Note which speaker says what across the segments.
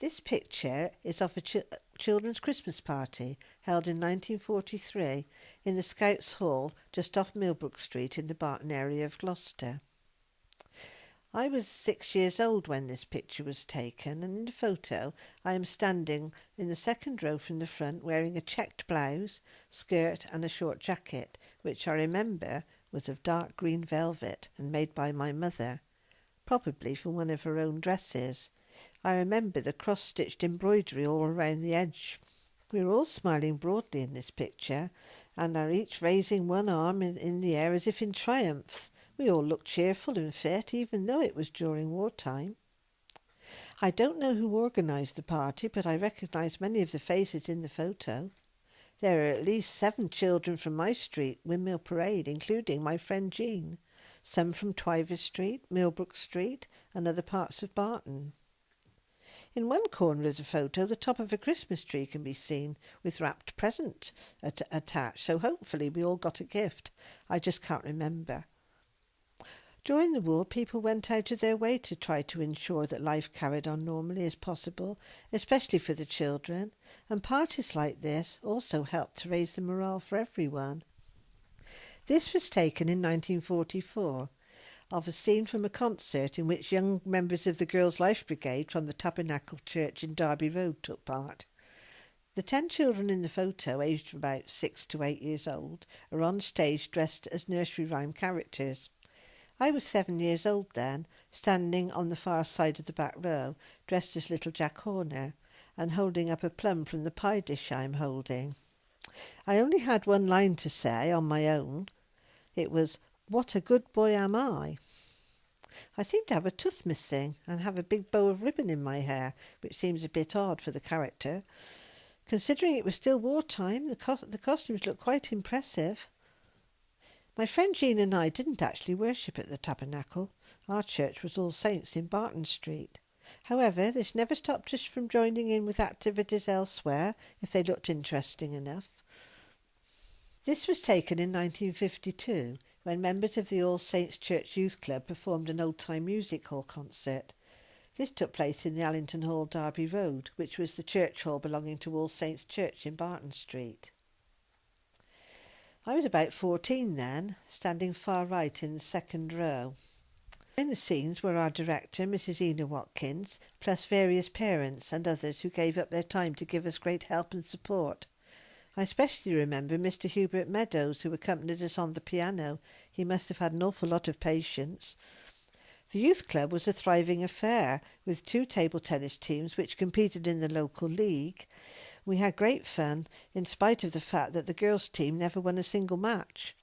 Speaker 1: This picture is of a children's Christmas party held in 1943 in the Scouts Hall just off Millbrook Street in the Barton area of Gloucester. I was 6 years old when this picture was taken, and in the photo I am standing in the second row from the front wearing a checked blouse, skirt and a short jacket, which I remember was of dark green velvet and made by my mother, probably from one of her own dresses. I remember the cross-stitched embroidery all around the edge. We were all smiling broadly in this picture, and are each raising one arm in the air as if in triumph. We all looked cheerful and fit, even though it was during wartime. I don't know who organised the party, but I recognise many of the faces in the photo. There are at least 7 children from my street, Windmill Parade, including my friend Jean, some from Twyver Street, Millbrook Street and other parts of Barton. In one corner of the photo, the top of a Christmas tree can be seen, with wrapped present attached, so hopefully we all got a gift. I just can't remember. During the war, people went out of their way to try to ensure that life carried on normally as possible, especially for the children, and parties like this also helped to raise the morale for everyone. This was taken in 1944, of a scene from a concert in which young members of the Girls' Life Brigade from the Tabernacle Church in Derby Road took part. The 10 children in the photo, aged from about 6 to 8 years old, are on stage dressed as nursery rhyme characters. I was 7 years old then, standing on the far side of the back row, dressed as little Jack Horner, and holding up a plum from the pie dish I'm holding. I only had one line to say on my own. It was, "What a good boy am I." I seem to have a tooth missing and have a big bow of ribbon in my hair, which seems a bit odd for the character. Considering it was still wartime, the costumes look quite impressive. My friend Jean and I didn't actually worship at the Tabernacle. Our church was All Saints in Barton Street. However, this never stopped us from joining in with activities elsewhere if they looked interesting enough. This was taken in 1952, when members of the All Saints Church Youth Club performed an old-time music hall concert. This took place in the Allington Hall, Derby Road, which was the church hall belonging to All Saints Church in Barton Street. I was about 14 then, standing far right in the second row. In the scenes were our director, Mrs. Ena Watkins, plus various parents and others who gave up their time to give us great help and support. I especially remember Mr. Hubert Meadows, who accompanied us on the piano. He must have had an awful lot of patience. The youth club was a thriving affair, with 2 table tennis teams which competed in the local league. We had great fun, in spite of the fact that the girls' team never won a single match.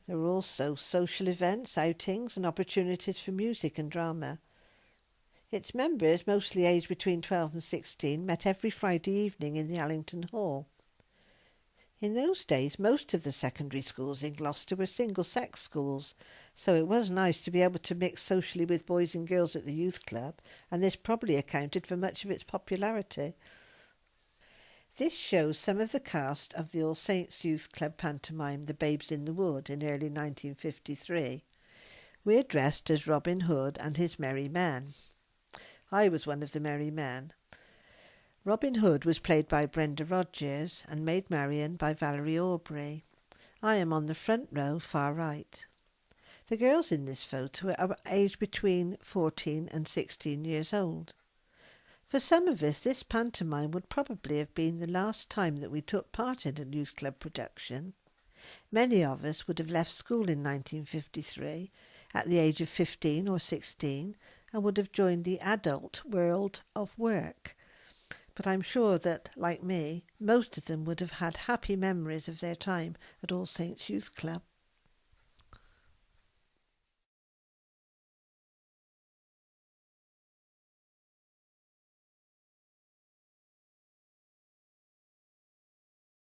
Speaker 1: There were also social events, outings and opportunities for music and drama. Its members, mostly aged between 12 and 16, met every Friday evening in the Allington Hall. In those days, most of the secondary schools in Gloucester were single-sex schools, so it was nice to be able to mix socially with boys and girls at the youth club, and this probably accounted for much of its popularity. This shows some of the cast of the All Saints Youth Club pantomime The Babes in the Wood in early 1953. We're dressed as Robin Hood and his merry men. I was one of the merry men. Robin Hood was played by Brenda Rogers and Maid Marian by Valerie Aubrey. I am on the front row, far right. The girls in this photo are aged between 14 and 16 years old. For some of us, this pantomime would probably have been the last time that we took part in a youth club production. Many of us would have left school in 1953 at the age of 15 or 16 and would have joined the adult world of work. But I'm sure that, like me, most of them would have had happy memories of their time at All Saints Youth Club.